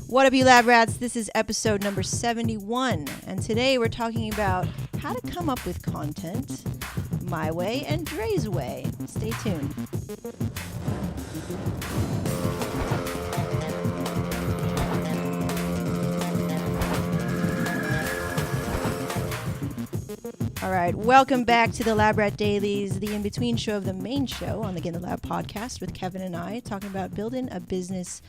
What up, you lab rats? This is episode number 71, and today we're talking about how to come up with content my way and Dre's way. Stay tuned. All right, welcome back to the Lab Rat Dailies, the in-between show of the main show on the Get in the Lab podcast with Kevin and I, talking about building a business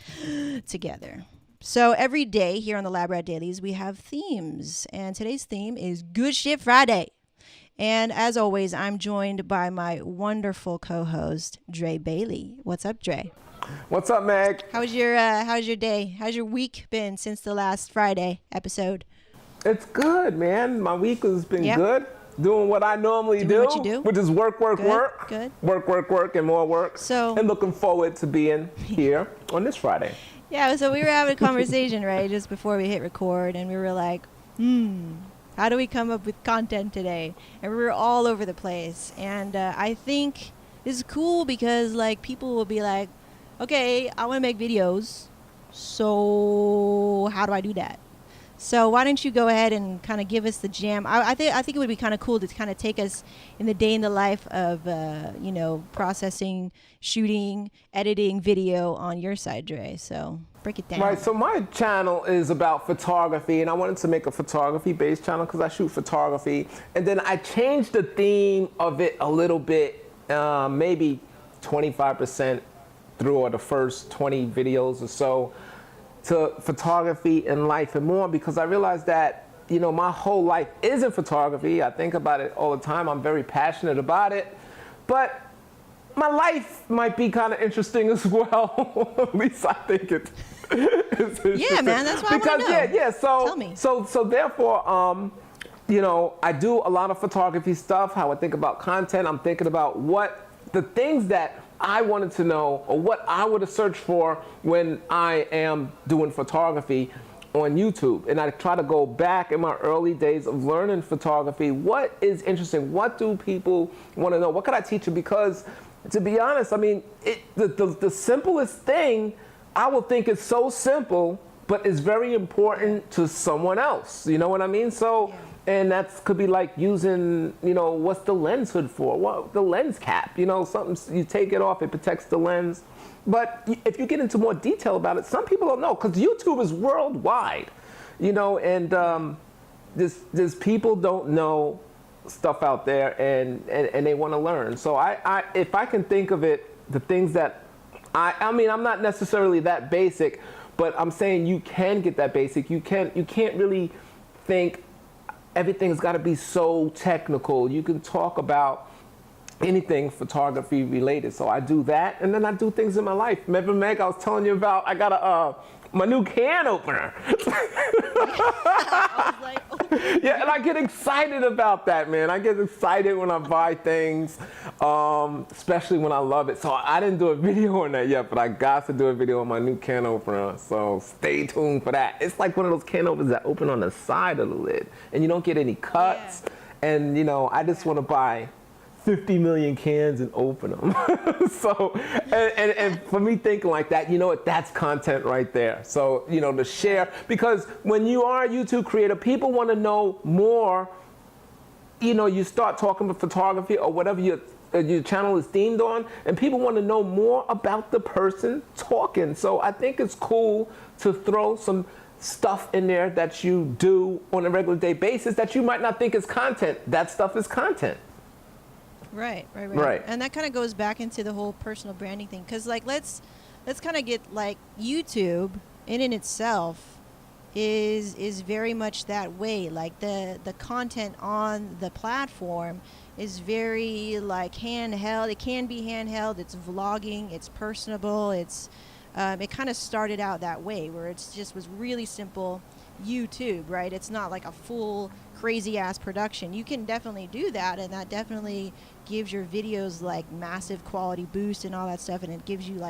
together. So every day here on the Lab Rat Dailies, we have themes, and today's theme is Good Shit Friday. And as always, I'm joined by my wonderful co-host, Dre Bailey. What's up, Dre? What's up, Meg? How's your day? How's your week been since the last Friday episode? It's good, man. My week has been good. Doing what I normally do, what you do, which is work, good. work, and more work. And looking forward to being here on this Friday. Yeah, so we were having a conversation, right, just before we hit record, and we were like, how do we come up with content today? And we were all over the place. And I think this is cool because, like, people will be like, okay, I want to make videos, so how do I do that? So why don't you go ahead and kind of give us the jam? I think it would be kind of cool to kind of take us in the day in the life of, processing, shooting, editing video on your side, Dre. So break it down. Right, so my channel is about photography, and I wanted to make a photography-based channel because I shoot photography. And then I changed the theme of it a little bit, maybe 25% through the first 20 videos or so, to photography and life and more, because I realized that, my whole life isn't photography. I think about it all the time. I'm very passionate about it, but my life might be kind of interesting as well. At least I think it's interesting. Yeah, man, that's why I want to know. Yeah. So, tell me. So therefore, I do a lot of photography stuff. How I think about content. I'm thinking about what the things that I wanted to know, or what I would have searched for when I am doing photography on YouTube. And I try to go back in my early days of learning photography. What is interesting? What do people want to know? What could I teach you? Because to be honest, I mean, the simplest thing I will think is so simple, but is very important to someone else. You know what I mean? So. Yeah. And that could be like using, what's the lens hood for? Well, the lens cap, something, you take it off, it protects the lens. But if you get into more detail about it, some people don't know, because YouTube is worldwide, and there's people don't know stuff out there, and they want to learn. So if I can think of it, the things that, I'm not necessarily that basic, but I'm saying you can get that basic. You can't really think everything's got to be so technical. You can talk about anything photography related. So I do that, and then I do things in my life. Remember, Meg, I was telling you about, I got my new can opener. I was like, oh. Yeah, and I get excited about that, man. I get excited when I buy things, especially when I love it. So I didn't do a video on that yet, but I got to do a video on my new can opener. So stay tuned for that. It's like one of those can openers that open on the side of the lid, and you don't get any cuts. Yeah. And, I just want to buy 50 million cans and open them. So, and for me thinking like that, that's content right there. So, to share, because when you are a YouTube creator, people want to know more. You start talking about photography or whatever your channel is themed on, and people want to know more about the person talking. So I think it's cool to throw some stuff in there that you do on a regular day basis that you might not think is content. That stuff is content. Right. And that kind of goes back into the whole personal branding thing, because let's kind of get YouTube in itself is very much that way. Like the content on the platform is very handheld. It can be handheld. It's vlogging. It's personable. It kind of started out that way, where it just was really simple YouTube, right? It's not like a full crazy ass production. You can definitely do that, and that definitely gives your videos massive quality boost and all that stuff, and it gives you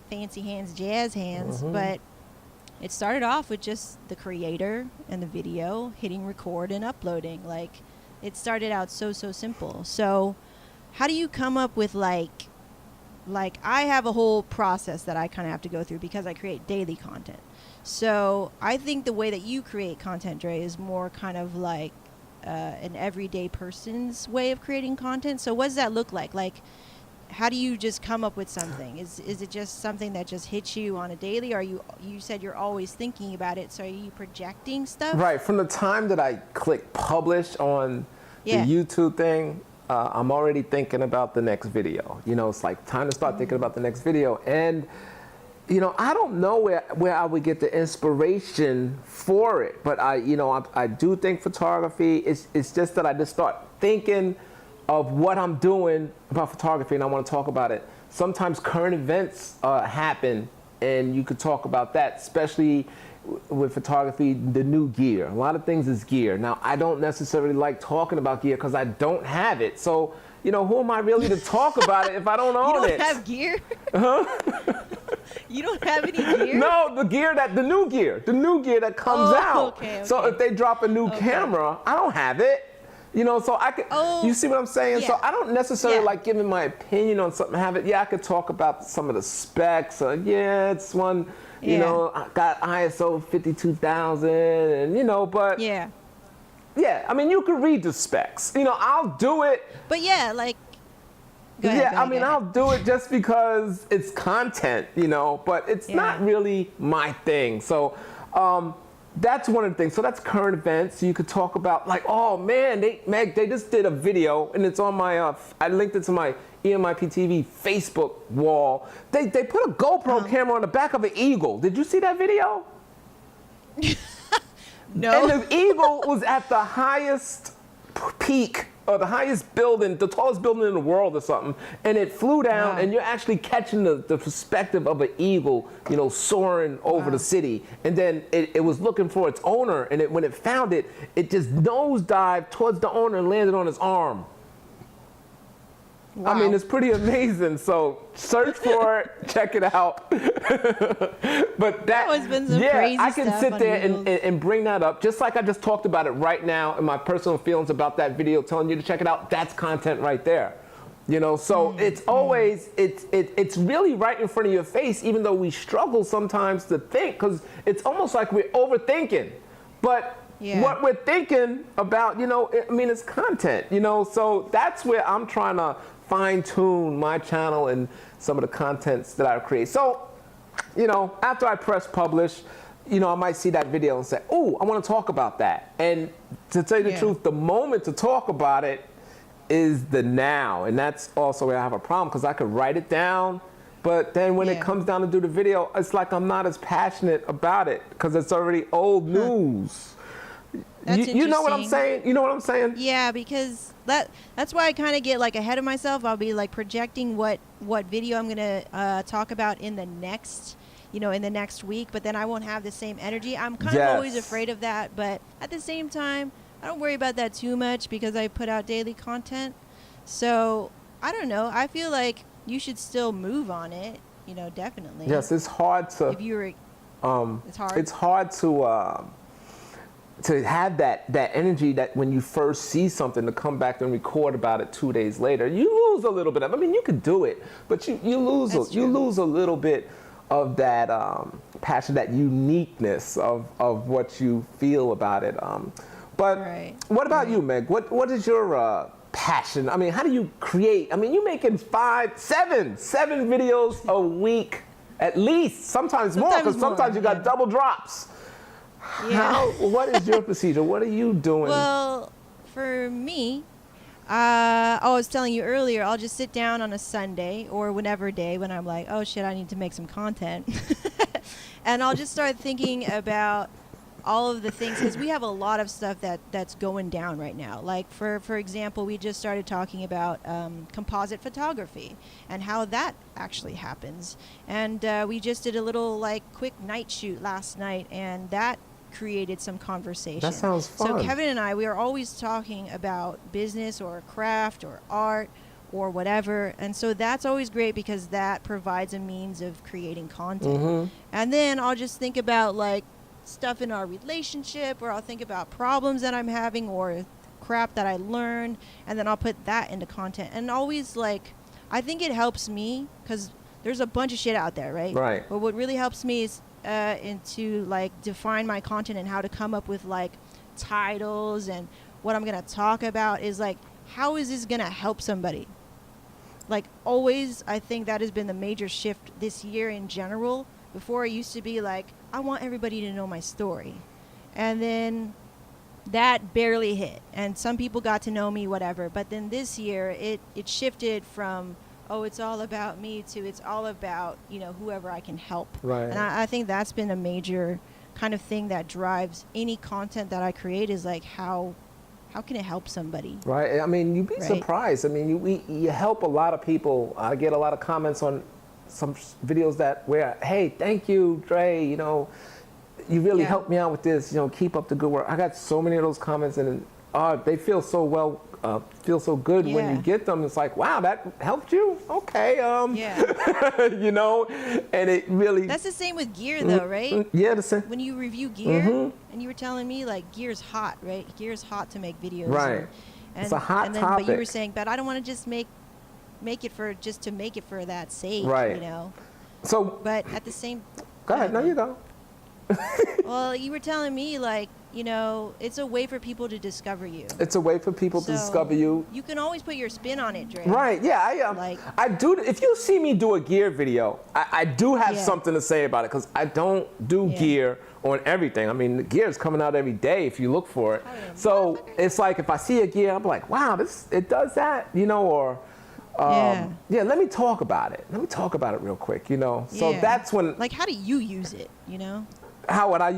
fancy hands, jazz hands. But it started off with just the creator and the video hitting record and uploading. It started out so simple. So how do you come up with like I have a whole process that I kind of have to go through because I create daily content. So I think the way that you create content, Dre, is more kind of like an everyday person's way of creating content. So what does that look like? Like, how do you just come up with something? Is it just something that just hits you on a daily? Or are you said you're always thinking about it, so are you projecting stuff? Right. From the time that I click publish on the YouTube thing, I'm already thinking about the next video. You know, it's like time to start thinking about the next video. And, you know, I don't know where I would get the inspiration for it. But I do think photography, it's just that I just start thinking of what I'm doing about photography and I want to talk about it. Sometimes current events happen and you could talk about that, especially with photography, the new gear. A lot of things is gear. Now, I don't necessarily like talking about gear because I don't have it. So, you know, who am I really to talk about it if I don't own it? You don't have gear? Huh? You don't have any gear? No, the new gear that comes out. Okay. So if they drop a new camera, I don't have it. You know, so I could, you see what I'm saying? Yeah. So I don't necessarily like giving my opinion on something, have it. Yeah, I could talk about some of the specs. It's one, you know, I got ISO 52,000 and, you know, but. Yeah, I mean, you could read the specs. You know, I'll do it. But like. Go ahead, I'll do it just because it's content, you know, but it's not really my thing. So, that's one of the things. So that's current events. You could talk about like, oh man, they just did a video and it's on my, I linked it to my EMIP-TV Facebook wall. They put a GoPro camera on the back of an eagle. Did you see that video? No. And the eagle was at the highest peak or the highest building, the tallest building in the world or something, and it flew down, and you're actually catching the perspective of an eagle, you know, soaring over the city. And then it was looking for its owner, and when it found it, it just nosedived towards the owner and landed on his arm. Wow. I mean, it's pretty amazing. So search for it, check it out. But that has been some crazy I can stuff sit there on and bring that up, just like I just talked about it right now in my personal feelings about that video, telling you to check it out. That's content right there. You know, so it's always, it's really right in front of your face, even though we struggle sometimes to think, because it's almost like we're overthinking. But what we're thinking about, you know, I mean, it's content, you know, so that's where I'm trying to fine-tune my channel and some of the contents that I create. So, you know, after I press publish, you know, I might see that video and say, oh, I want to talk about that. And to tell you the truth, the moment to talk about it is the now. And that's also where I have a problem, because I could write it down, but then when it comes down to do the video, it's like I'm not as passionate about it because it's already old news. You know what I'm saying? You know what I'm saying? Yeah, because that's why I kind of get like ahead of myself. I'll be like projecting what video I'm gonna talk about in the next, you know, in the next week. But then I won't have the same energy. I'm kind of always afraid of that. But at the same time, I don't worry about that too much because I put out daily content. So I don't know. I feel like you should still move on it. You know, definitely. Yes, it's hard to. If you were, it's hard. It's hard to have that energy that when you first see something to come back and record about it 2 days later. You lose a little bit of, I mean, you could do it, but you lose a little bit of that passion, that uniqueness of what you feel about it. But what about you, Meg? What is your passion? I mean, how do you create? I mean, you're making 7 videos a week at least, sometimes more, because sometimes you got double drops. What is your procedure? What are you doing? Well, for me, I was telling you earlier, I'll just sit down on a Sunday or whenever day when I'm like, oh shit, I need to make some content. And I'll just start thinking about all of the things, because we have a lot of stuff that's going down right now. Like for example, we just started talking about composite photography and how that actually happens. And we just did a little like quick night shoot last night, and that created some conversation. That sounds fun. So Kevin and I, we are always talking about business or craft or art or whatever, and so that's always great because that provides a means of creating content. And then I'll just think about like stuff in our relationship, or I'll think about problems that I'm having or crap that I learned, and then I'll put that into content. And always like I think it helps me because there's a bunch of shit out there, right? Right. But what really helps me is to like define my content and how to come up with like titles and what I'm gonna talk about is like, how is this gonna help somebody? Like always, I think that has been the major shift this year in general. Before it used to be like, I want everybody to know my story. And then that barely hit. And some people got to know me, whatever. But then this year, it shifted from, oh, it's all about me to it's all about, you know, whoever I can help. Right. And I think that's been a major kind of thing that drives any content that I create is like, how can it help somebody? Right. I mean, you'd be surprised. I mean, you help a lot of people. I get a lot of comments on some videos where, hey, thank you, Dre. You know, you really helped me out with this. You know, keep up the good work. I got so many of those comments, and they feel so feel so good when you get them. It's like, wow, that helped you. Okay. You know, and it really. That's the same with gear, though, right? Yeah, the same. When you review gear, and you were telling me like gear's hot, right? Gear's hot to make videos. Right. And, it's a hot topic. But you were saying, but I don't want to just make it for that sake, right? You know. So. But at the same. Go ahead. No, you go. Well, you were telling me like, you know, it's a way for people to discover you. It's a way for people to discover you. You can always put your spin on it, Dre. Right, yeah, I do. If you see me do a gear video, I do have something to say about it because I don't do gear on everything. I mean, the gear is coming out every day if you look for it. So it's like if I see a gear, I'm like, wow, it does that, you know, or let me talk about it. Let me talk about it real quick, you know. So that's when. Like, how do you use it, you know? How would I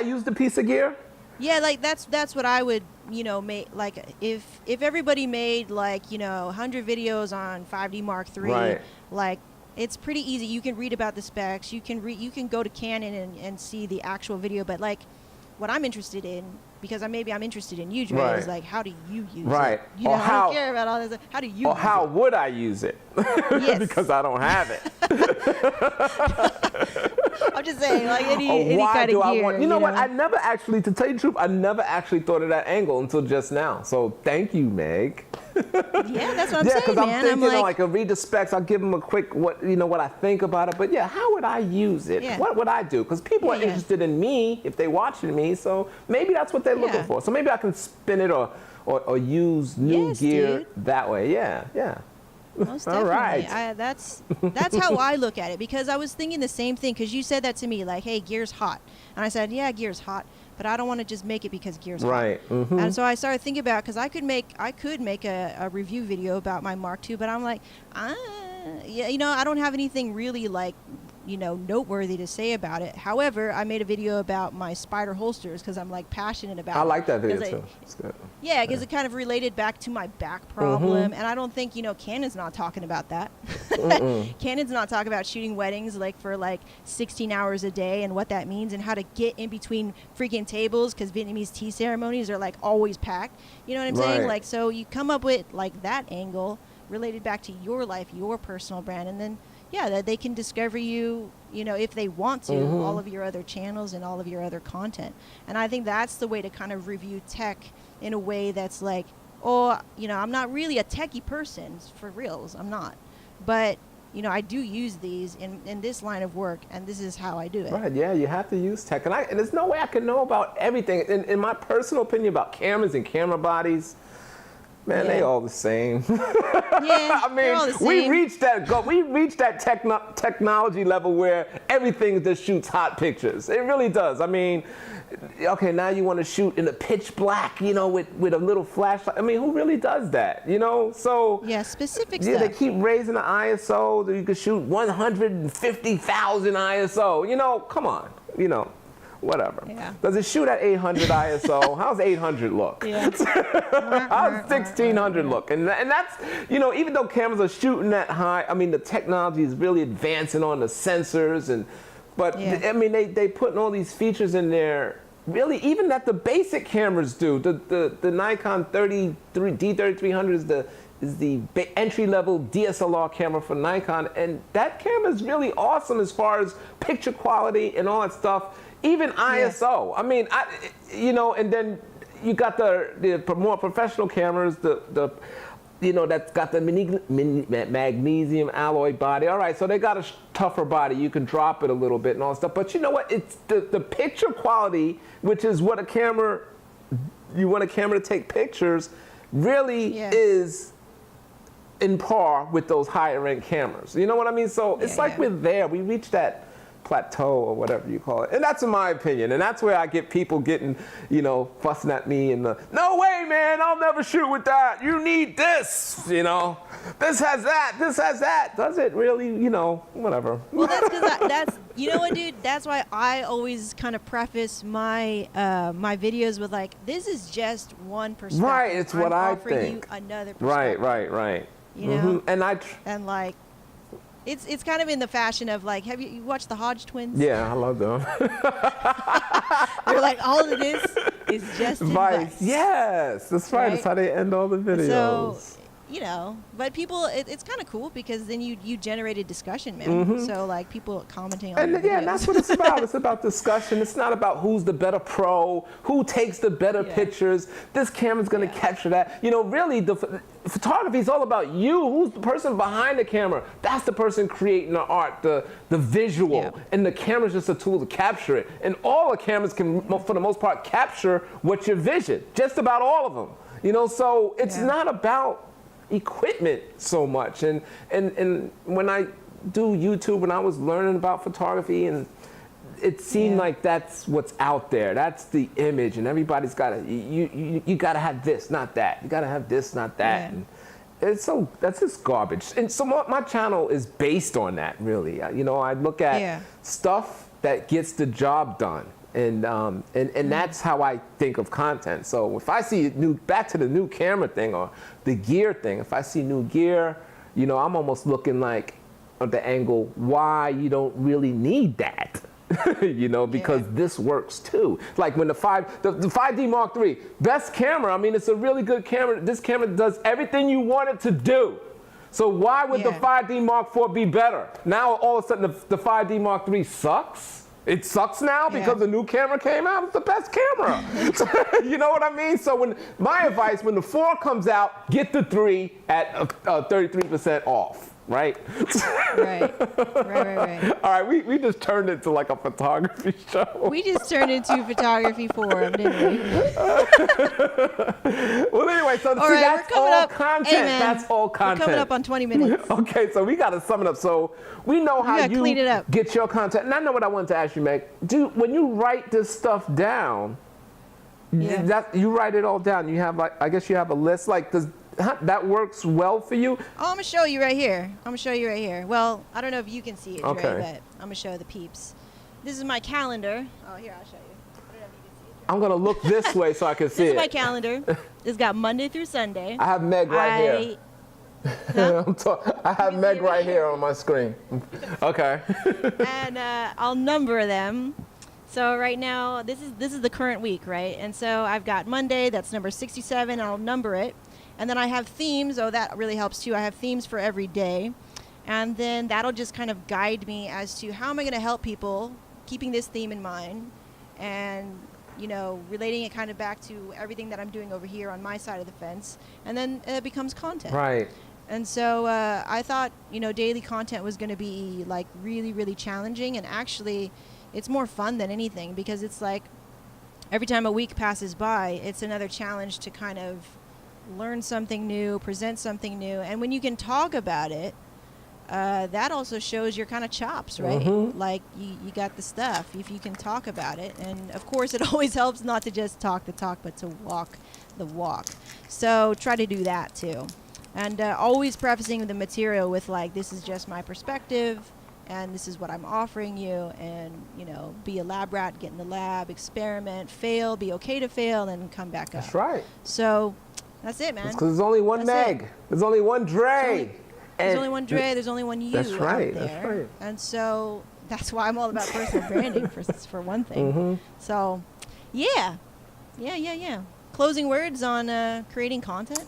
use the piece of gear? Yeah, like that's what I would, you know, make. Like if everybody made like, you know, 100 videos on 5D Mark III, like it's pretty easy. You can read about the specs. You can go to Canon and see the actual video. But like, what I'm interested in, because I'm interested in you, Dre, is like, how do you use it? You know, I don't care about all this. How do you? Or how would I use it? Yes. Because I don't have it. I'm just saying, like any kind of gear. You know what? I never actually, to tell you the truth, I never actually thought of that angle until just now. So thank you, Meg. Yeah, that's what I'm saying, Yeah, because I'm thinking, like, I'll read the specs, I'll give them a quick, what I think about it. But yeah, how would I use it? Yeah. What would I do? Because people are interested in me if they're watching me. So maybe that's what they're looking for. So maybe I can spin it or use new gear that way. Yeah. Most definitely. All right. That's how I look at it, because I was thinking the same thing, because you said that to me, like, hey, gear's hot. And I said, yeah, gear's hot, but I don't want to just make it because gear's hot. Mm-hmm. And so I started thinking about, because I could make a review video about my Mark II, but I'm like, you know, I don't have anything really like, you know, noteworthy to say about it. However, I made a video about my Spider holsters because I'm like passionate about it. I like that video too. It's good. Yeah, because it kind of related back to my back problem, and I don't think, you know, Canon's not talking about that. Canon's not talking about shooting weddings like for like 16 hours a day and what that means and how to get in between freaking tables, because Vietnamese tea ceremonies are like always packed. You know what I'm saying? Like, so you come up with like that angle related back to your life, your personal brand, and then that they can discover you, you know, if they want to, all of your other channels and all of your other content. And I think that's the way to kind of review tech in a way that's like, oh, you know, I'm not really a techie person, for reals, I'm not. But, you know, I do use these in this line of work, and this is how I do it. Right, yeah, you have to use tech. And there's no way I can know about everything. In my personal opinion about cameras and camera bodies, man, they all the same. I mean, we reached that technology level where everything just shoots hot pictures. It really does. I mean, okay, now you want to shoot in the pitch black, you know, with a little flashlight. I mean, who really does that, you know? So specific stuff. They keep raising the ISO that you can shoot 150,000 ISO. You know, come on, you know. Whatever. Yeah. Does it shoot at 800 ISO? How's 800 look? Yeah. How's 1600 look? And that's, you know, even though cameras are shooting that high, I mean, the technology is really advancing on the sensors, but I mean, they putting all these features in there, really, even that the basic cameras do. The Nikon D3300 is the entry-level DSLR camera for Nikon, and that camera is really awesome as far as picture quality and all that stuff. Even ISO. I mean, you know, and then you got the more professional cameras, the that's got the magnesium alloy body. All right, so they got a tougher body. You can drop it a little bit and all that stuff. But you know what? It's the picture quality, which is what you want a camera to take pictures, really is in par with those higher end cameras. You know what I mean? So it's like we're there. We reached that plateau or whatever you call it. And that's in my opinion. And that's where I get people getting, fussing at me and no way, man, I'll never shoot with that. You need this, This has that, this has that. Does it really, whatever. Well, that's because that's, you know what, dude? That's why I always kind of preface my my videos with like, this is just one perspective. Right, it's what I think. I'm offering you another perspective. Right. You know? Mm-hmm. And like, it's kind of in the fashion of like, have you watched the Hodge twins? Yeah, I love them. They're like, all of this is just advice. Yes, that's right. That's how they end all the videos. So, but people, it's kind of cool because then you generated discussion, man. So like people commenting on your videos. And that's what it's about. It's about discussion. It's not about who's the better pro, who takes the better pictures. This camera's going to capture that. Really, the photography is all about you. Who's the person behind the camera? That's the person creating the art, the visual. And the camera's just a tool to capture it. And all the cameras can, for the most part, capture what's your vision. Just about all of them. So it's not about equipment so much. And when I do YouTube, when I was learning about photography, and it seemed like that's what's out there. That's the image, and everybody's got to, you got to have this, not that. You got to have this, not that. And that's just garbage. And so my channel is based on that, really. I look at stuff that gets the job done. And that's how I think of content. So if I see back to the new camera thing or the gear thing, if I see new gear, I'm almost looking like at the angle why you don't really need that. Because this works too. Like when the 5D Mark III, best camera. I mean, it's a really good camera. This camera does everything you want it to do. So why would the 5D Mark IV be better? Now all of a sudden the 5D Mark III sucks? It sucks now because the new camera came out. It's the best camera. You know what I mean? So my advice, when the 4 comes out, get the 3 at 33% off. Right? Right. All right, we just turned it to like a photography show. We just turned into a photography forum, didn't we? Well, anyway, so all right, that's all content. Hey, man, that's all content. We're coming up on 20 minutes. Okay, so we got to sum it up. So we know how you clean it up. Get your content. And I know what I wanted to ask you, Meg. When you write this stuff down, you write it all down. You have, I guess you have a list. Like, that works well for you? Oh, I'm going to show you right here. Well, I don't know if you can see it, Dre, but I'm going to show the peeps. This is my calendar. Oh, here, I'll show you. I don't know if you can see it, Dre. I'm going to look this way so I can see it. This is my calendar. It's got Monday through Sunday. I have Meg right here. I have Meg right here on my screen. Okay. And I'll number them. So right now, this is the current week, right? And so I've got Monday, that's number 67, and I'll number it. And then I have themes. Oh, that really helps too. I have themes for every day. And then that'll just kind of guide me as to how am I going to help people keeping this theme in mind and, relating it kind of back to everything that I'm doing over here on my side of the fence. And then it becomes content. Right. And so I thought, daily content was going to be like really, really challenging. And actually, it's more fun than anything because it's like every time a week passes by, it's another challenge to kind of learn something new, present something new. And when you can talk about it, that also shows your kind of chops, right? Mm-hmm. Like you got the stuff if you can talk about it. And of course, it always helps not to just talk the talk, but to walk the walk. So try to do that too. And always prefacing the material with like, this is just my perspective and this is what I'm offering you. And, be a lab rat, get in the lab, experiment, fail, be okay to fail, and come back up. That's right. So that's it, man. Because there's only one Meg. There's only one Dre. There's only one Dre. There's only one you. That's right. Out there. That's right. And so that's why I'm all about personal branding for one thing. Mm-hmm. So, yeah. Closing words on creating content.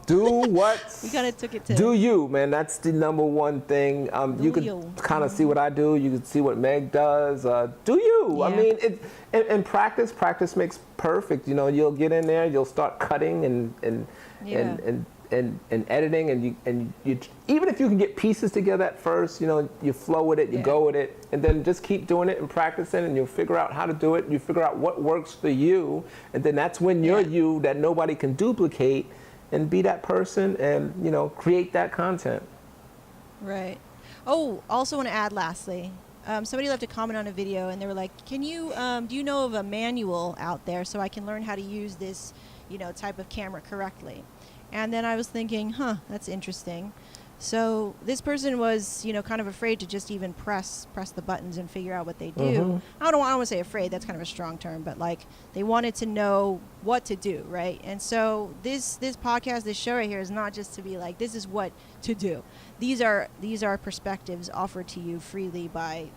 Do what we kind of took it to. Do you, man? That's the number one thing. You can kind of see what I do. You can see what Meg does. Do you? Yeah. I mean, in practice makes perfect. You'll get in there. You'll start cutting and in editing, and you even if you can get pieces together at first, you know, you flow with it, you go with it, and then just keep doing it and practicing, and you'll figure out how to do it. You figure out what works for you, and then that's when you're you that nobody can duplicate, and be that person, and you know, create that content. Right. Oh, also want to add lastly, somebody left a comment on a video and they were like, can you, do you know of a manual out there so I can learn how to use this, you know, type of camera correctly? And then I was thinking, that's interesting. So this person was, you know, kind of afraid to just even press the buttons and figure out what they do. I don't want to say afraid, that's kind of a strong term, but like they wanted to know what to do, right? And so this podcast, this show right here is not just to be like, this is what to do. These are perspectives offered to you freely by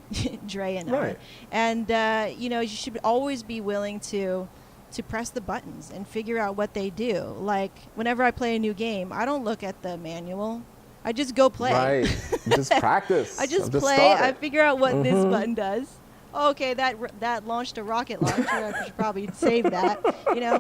Dre and I. And you know, you should always be willing to press the buttons and figure out what they do. Like whenever I play a new game, I don't look at the manual. I just go play. Right. Just practice. I just play. I figure out what this button does. Oh, okay, that launched a rocket launcher. I should probably save that. You know,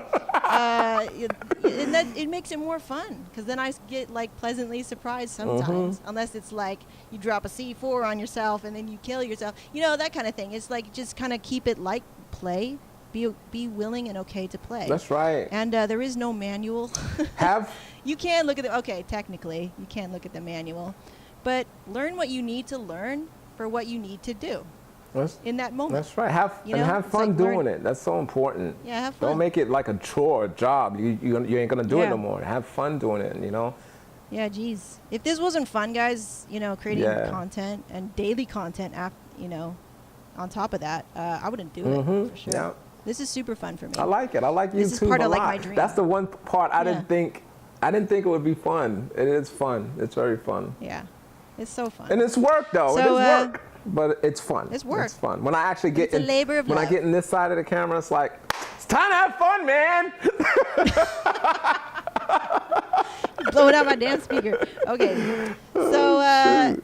and that it makes it more fun because then I get like pleasantly surprised sometimes. Unless it's like you drop a C4 on yourself and then you kill yourself. You know, that kind of thing. It's like just kind of keep it like play. Be willing and okay to play. That's right. And there is no manual. You can look at the, okay, technically, you can look at the manual. But learn what you need to learn for what you need to do in that moment. That's right. Have fun like doing it. That's so important. Yeah, have fun. Don't make it like a chore, a job. You ain't going to do it no more. Have fun doing it, you know? Yeah, geez. If this wasn't fun, guys, you know, creating content and daily content, you know, on top of that, I wouldn't do it for sure. Yeah. This is super fun for me. I like it. I like YouTube this is part a of lot. Like my dream. That's the one part I didn't think it would be fun. It is fun. It's very fun. Yeah, it's so fun. And it's work though. So, it is work, but it's fun. It's work. It's fun. When I actually get it's a labor of love. I get in this side of the camera, it's like it's time to have fun, man. Blowing out my damn speaker. Okay. So,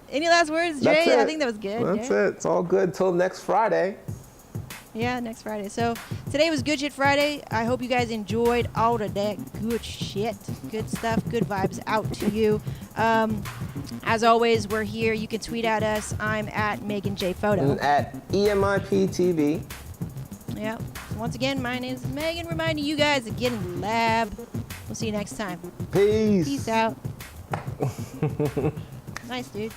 any last words, Jay? I think that was good. That's it. It's all good till next Friday. Yeah, next Friday. So today was Good Shit Friday. I hope you guys enjoyed all of that good shit. Good stuff, good vibes out to you. As always, we're here. You can tweet at us. I'm at Megan J Photo. And at EMIPTV. Yeah. So once again, my name is Megan, reminding you guys to get in the lab. We'll see you next time. Peace. Peace out. Nice, dude.